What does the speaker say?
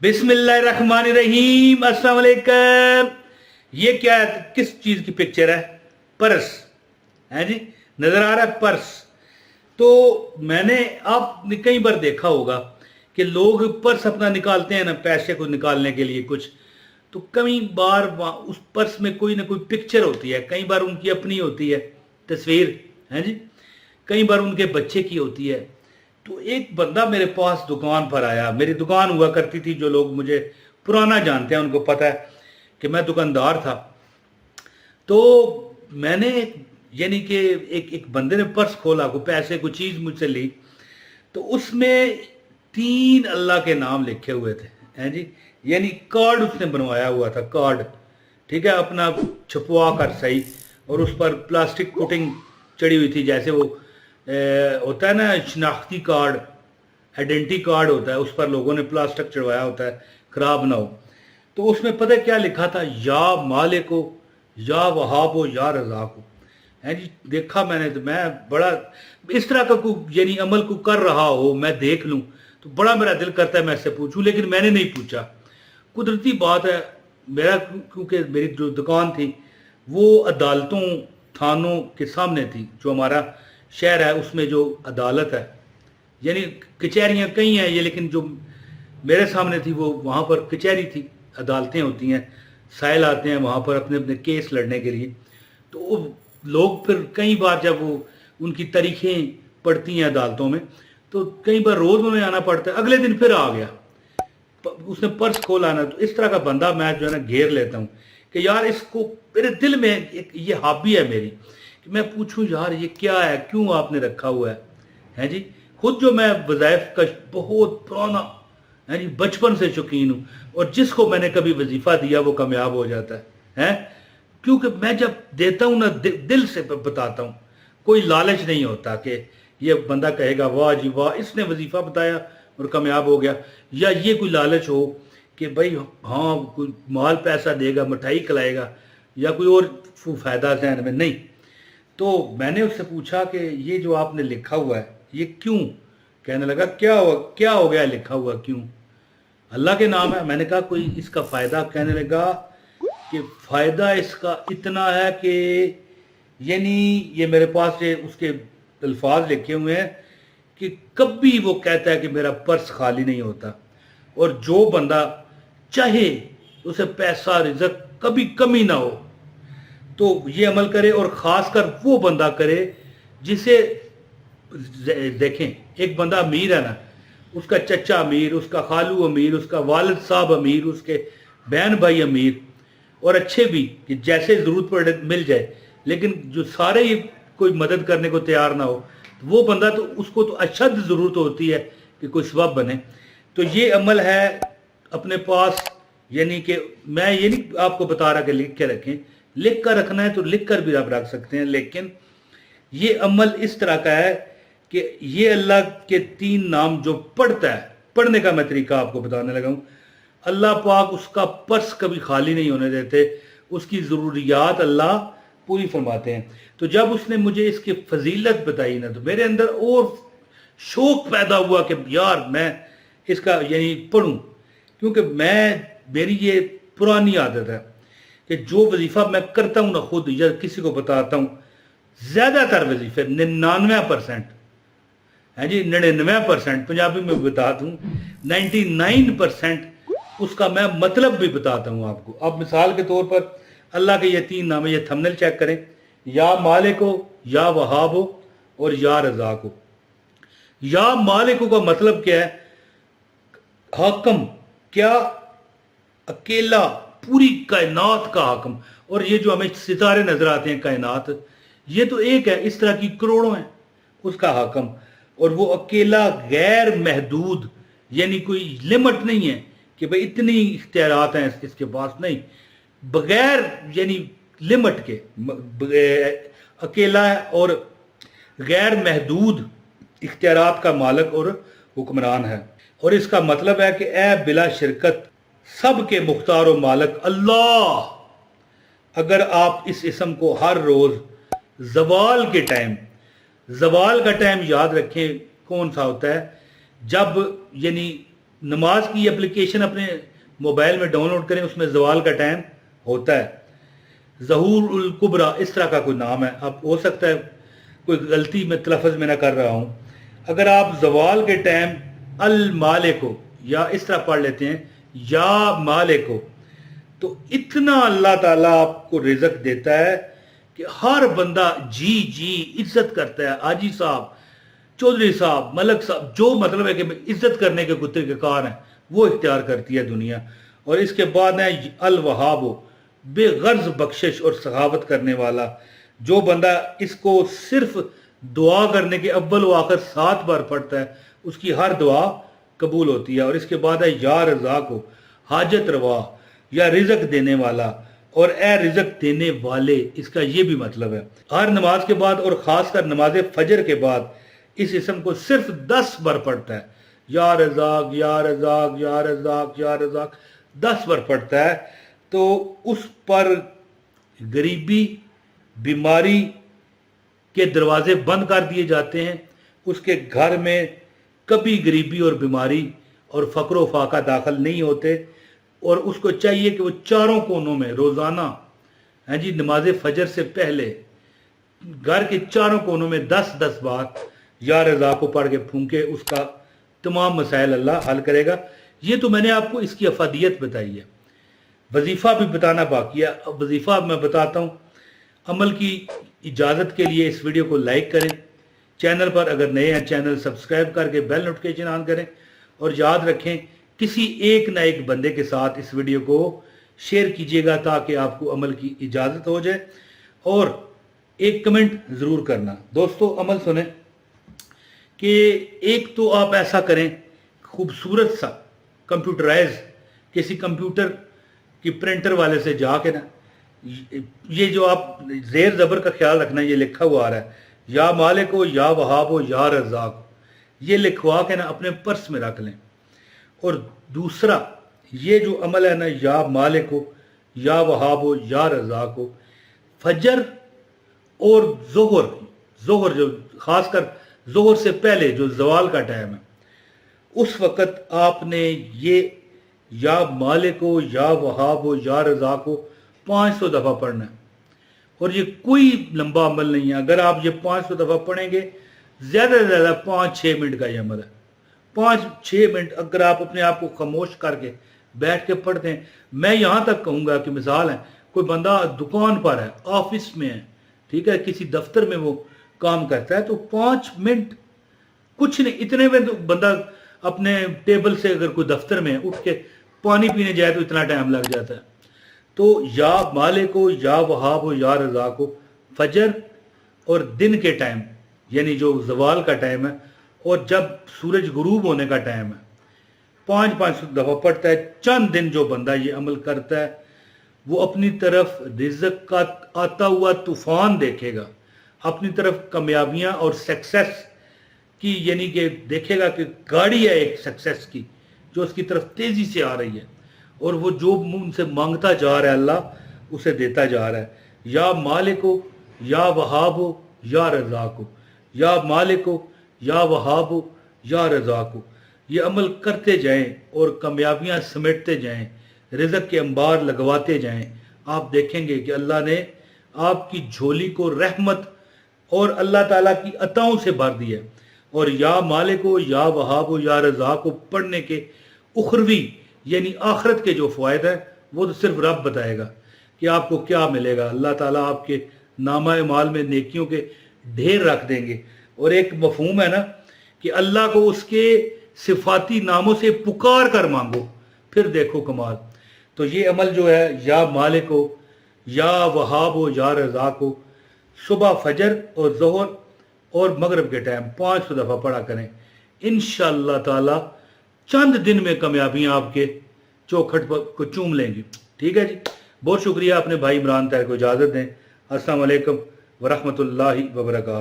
बिस्मिल्लाहिर्रहमानिर्रहीम। अस्सलाम वालेकुम। ये क्या है, किस चीज़ की पिक्चर है? पर्स है जी, नज़र आ रहा है पर्स। तो मैंने आपने कई बार देखा होगा कि लोग पर्स अपना निकालते हैं ना, पैसे को निकालने के लिए कुछ, तो कई बार उस पर्स में कोई ना कोई पिक्चर होती है। कई बार उनकी अपनी होती है तस्वीर, है जी, कई बार उनके बच्चे की होती है। तो एक बंदा मेरे पास दुकान पर आया। मेरी दुकान हुआ करती थी, जो लोग मुझे पुराना जानते हैं उनको पता है कि मैं दुकानदार था। तो मैंने यानी कि एक बंदे ने पर्स खोला, को पैसे को चीज़ मुझसे ली, तो उसमें 3 अल्लाह के नाम लिखे हुए थे, हैं जी। यानी कार्ड उसने बनवाया हुआ था, कार्ड, ठीक है, अपना छपवा कर सही, और उस पर प्लास्टिक कोटिंग चढ़ी हुई थी, जैसे वो होता है ना शनाख्ती कार्ड, आइडेंटिटी कार्ड होता है, उस पर लोगों ने प्लास्टिक चढ़वाया होता है खराब ना हो। तो उसमें पता क्या लिखा था? या मालिको, या वहाबो, या रज़ाको, है जी। देखा मैंने तो मैं बड़ा इस तरह का कोई यानी अमल को कर रहा हो, मैं देख लूँ तो बड़ा मेरा दिल करता है मैं इससे पूछूं, लेकिन मैंने नहीं पूछा। कुदरती बात है, मेरा क्योंकि मेरी जो दुकान थी वो अदालतों थानों के सामने थी। जो हमारा शहर है उसमें जो अदालत है, यानी कचहरियाँ कई हैं ये, लेकिन जो मेरे सामने थी वो वहाँ पर कचहरी थी, अदालतें होती हैं, साइल आते हैं वहाँ पर अपने अपने केस लड़ने के लिए। तो वो लोग फिर कई बार जब वो उनकी तारीखें पड़ती हैं अदालतों में, तो कई बार रोज़ में आना पड़ता है, अगले दिन फिर आ गया, उसने पर्स खोला ना। तो इस तरह का बंदा मैं जो है ना घेर लेता हूँ कि यार इसको, मेरे दिल में एक ये हॉबी है मेरी कि मैं पूछूं यार ये क्या है, क्यों आपने रखा हुआ है जी। खुद जो मैं वज़ाइफ का बहुत पुराना है जी, बचपन से शौकीन हूँ, और जिसको मैंने कभी वजीफ़ा दिया वो कामयाब हो जाता है, क्योंकि मैं जब देता हूँ ना दिल से बताता हूँ, कोई लालच नहीं होता कि ये बंदा कहेगा वाह जी वाह इसने वजीफ़ा बताया और कामयाब हो गया, या ये कोई लालच हो कि भाई हाँ कोई माल पैसा देगा, मिठाई खिलाएगा, या कोई और फ़ायदा जहन में नहीं। तो मैंने उससे पूछा कि ये जो आपने लिखा हुआ है ये क्यों? कहने लगा क्या हो गया लिखा हुआ क्यों? अल्लाह के नाम है। मैंने कहा कोई इसका फ़ायदा? कहने लगा कि फ़ायदा इसका इतना है कि यानी ये मेरे पास ये उसके अल्फाज लिखे हुए हैं कि कभी वो कहता है कि मेरा पर्स खाली नहीं होता, और जो बंदा चाहे उसे पैसा रिज़्क कभी कमी ना हो तो ये अमल करे, और ख़ासकर वो बंदा करे जिसे देखें, एक बंदा अमीर है ना, उसका चचा अमीर, उसका खालू अमीर, उसका वालिद साहब अमीर, उसके बहन भाई अमीर, और अच्छे भी कि जैसे ज़रूरत पड़े मिल जाए, लेकिन जो सारे ही कोई मदद करने को तैयार ना हो, तो वो बंदा तो उसको तो अशद ज़रूरत होती है कि कोई सबब बने। तो ये अमल है अपने पास, यानी कि मैं ये नहीं आपको बता रहा कि लिख के रखें, लिख कर रखना है तो लिख कर भी आप रख सकते हैं, लेकिन ये अमल इस तरह का है कि ये अल्लाह के 3 नाम जो पढ़ता है, पढ़ने का मैं तरीका आपको बताने लगा हूँ। अल्लाह पाक उसका पर्स कभी खाली नहीं होने देते, उसकी ज़रूरियात अल्लाह पूरी फरमाते हैं। तो जब उसने मुझे इसकी फजीलत बताई ना, तो मेरे अंदर और शौक़ पैदा हुआ कि यार मैं इसका यानी पढ़ूँ, क्योंकि मेरी ये पुरानी आदत है कि जो वजीफ़ा मैं करता हूँ ना खुद या किसी को बताता हूँ, ज़्यादातर वजीफ़े 99% है जी, 99% पंजाबी में बता दूँ 99% उसका मैं मतलब भी बताता हूँ आपको। अब मिसाल के तौर पर अल्लाह के ये 3 नाम है, ये थंबनेल चेक करें, या मालिको, या वहाबो, और या रज़ाको। या मालिको का मतलब क्या है? हाकम, क्या अकेला पूरी कायनात का हाकम। और ये जो हमें सितारे नजर आते हैं कायनात, ये तो एक है, इस तरह की करोड़ों हैं, उसका हाकम। और वो अकेला गैर महदूद, यानी कोई लिमिट नहीं है कि भाई इतनी इख्तियारात हैं इसके पास, नहीं, बगैर यानी लिमिट के अकेला है, और गैर महदूद इख्तियारात का मालिक और हुक्मरान है। और इसका मतलब है कि ए बिला शिरकत सब के मुख्तार व मालिक अल्लाह। अगर आप इस इसम को हर रोज़ ज़वाल के टाइम, ज़वाल का टाइम याद रखें कौन सा होता है? जब यानी नमाज की एप्लीकेशन अपने मोबाइल में डाउनलोड करें, उसमें ज़वाल का टाइम होता है, ज़हूर उल कुबरा इस तरह का कोई नाम है। अब हो सकता है कोई गलती मैं तलफ़्ज़ में ना कर रहा हूँ। अगर आप ज़वाल के टाइम अल मालिको या इस तरह पढ़ लेते हैं या मालिको, तो इतना अल्लाह ताला आपको रिज़्क़ देता है कि हर बंदा जी जी इज्जत करता है। हाजी साहब, चौधरी साहब, मलक साहब, जो मतलब है कि इज्जत करने के कुत्ते के कार हैं वो इख्तियार करती है दुनिया। और इसके बाद है अल वहाबो, बेगर्ज बख्शिश और सखावत करने वाला। जो बंदा इसको सिर्फ दुआ करने के अव्वल व आखिर 7 बार पढ़ता है उसकी हर दुआ कबूल होती है। और इसके बाद है या रज़ा को, हाजत रवा या रिज़्क़ देने वाला, और ए रिज़्क़ देने वाले, इसका ये भी मतलब है। हर नमाज के बाद और ख़ासकर नमाज फजर के बाद इस इसम को सिर्फ 10 बार पढ़ता है, या रज़ाक या रज़ाक या रज़ाक या रज़ाक 10 बार पढ़ता है, तो उस पर गरीबी बीमारी के दरवाजे बंद कर दिए जाते हैं। उसके घर में कभी गरीबी और बीमारी और फ़क्र फाका दाखिल नहीं होते। और उसको चाहिए कि वो चारों कोनों में रोज़ाना हैं जी नमाज फजर से पहले घर के चारों कोनों में 10-10 बार या रज़ा को पढ़ के फूंके, उसका तमाम मसाइल अल्लाह हल करेगा। ये तो मैंने आपको इसकी अफादियत बताई है, वजीफ़ा भी बताना बाकी है। अब वजीफ़ा मैं बताता हूँ। अमल की इजाज़त के लिए इस वीडियो को लाइक करें, चैनल पर अगर नए हैं चैनल सब्सक्राइब करके बेल नोटिफिकेशन ऑन करें, और याद रखें किसी एक ना एक बंदे के साथ इस वीडियो को शेयर कीजिएगा ताकि आपको अमल की इजाज़त हो जाए। और एक कमेंट ज़रूर करना। दोस्तों अमल सुने कि एक तो आप ऐसा करें, खूबसूरत सा कंप्यूटराइज किसी कंप्यूटर की प्रिंटर वाले से जाके ना, ये जो आप ज़ेर ज़बर का ख्याल रखना, ये लिखा हुआ आ रहा है या मालिको या वहाबो या रज़ाक, ये लिखवा के ना अपने पर्स में रख लें। और दूसरा ये जो अमल है ना, या मालिको या वहाबो या रज़ाको, फजर और ज़ोहर जो ख़ासकर ज़ोहर से पहले जो ज़वाल का टाइम है, उस वक़्त आपने ये या मालिको या वहाबो या रज़ाको 500 दफ़ा पढ़ना है। और ये कोई लंबा अमल नहीं है। अगर आप ये 500 दफ़ा पढ़ेंगे, ज़्यादा से ज़्यादा 5-6 मिनट का ये अमल है। 5-6 मिनट अगर आप अपने आप को खामोश करके बैठ के पढ़ते हैं। मैं यहाँ तक कहूँगा कि मिसाल है, कोई बंदा दुकान पर है, ऑफिस में है, ठीक है, किसी दफ्तर में वो काम करता है, तो 5 मिनट कुछ नहीं, इतने में तो बंदा अपने टेबल से अगर कोई दफ्तर में उठ के पानी पीने जाए तो इतना टाइम लग जाता है। तो या मालिको या वहाबो या रज़ाको, फजर और दिन के टाइम यानी जो ज़वाल का टाइम है और जब सूरज गुरूब होने का टाइम है, 5-5 दफ़ा पढ़ता है। चंद दिन जो बंदा ये अमल करता है वो अपनी तरफ रिज़्क़ का आता हुआ तूफ़ान देखेगा, अपनी तरफ कामयाबियाँ और सक्सेस की, यानी कि देखेगा कि गाड़ी है एक सक्सेस की जो उसकी तरफ तेज़ी से आ रही है, और वो जो मुंह से मांगता जा रहा है अल्लाह उसे देता जा रहा है। या मालिको या वहाबो या रज़ाको, या मालिको या वहाबो या रज़ाको, ये अमल करते जाएं और कामयाबियाँ समेटते जाएं, रिज़्क़ के अंबार लगवाते जाएं। आप देखेंगे कि अल्लाह ने आपकी झोली को रहमत और अल्लाह ताला की अताओं से भर दिया। और या मालिको या वहाबो या रज़ाको पढ़ने के उखरवी यानी आखिरत के जो फ़वाइद हैं वो तो सिर्फ रब बताएगा कि आपको क्या मिलेगा। अल्लाह ताला आपके नामा माल में नेकियों के ढेर रख देंगे। और एक मफहूम है ना कि अल्लाह को उसके सिफाती नामों से पुकार कर मांगो, फिर देखो कमाल। तो ये अमल जो है या मालिको या वहाबो या रज़ाको, सुबह फजर और ज़ोहर और मगरिब के टाइम 500 दफ़ा पढ़ा करें। इंशाअल्लाह ताला चंद दिन में कामयाबियाँ आपके चौखट को चूम लेंगी। ठीक है जी, बहुत शुक्रिया। अपने भाई इमरान ताहिर को इजाज़त दें। अस्सलाम वालेकुम व रहमतुल्लाहि व बरकातहू।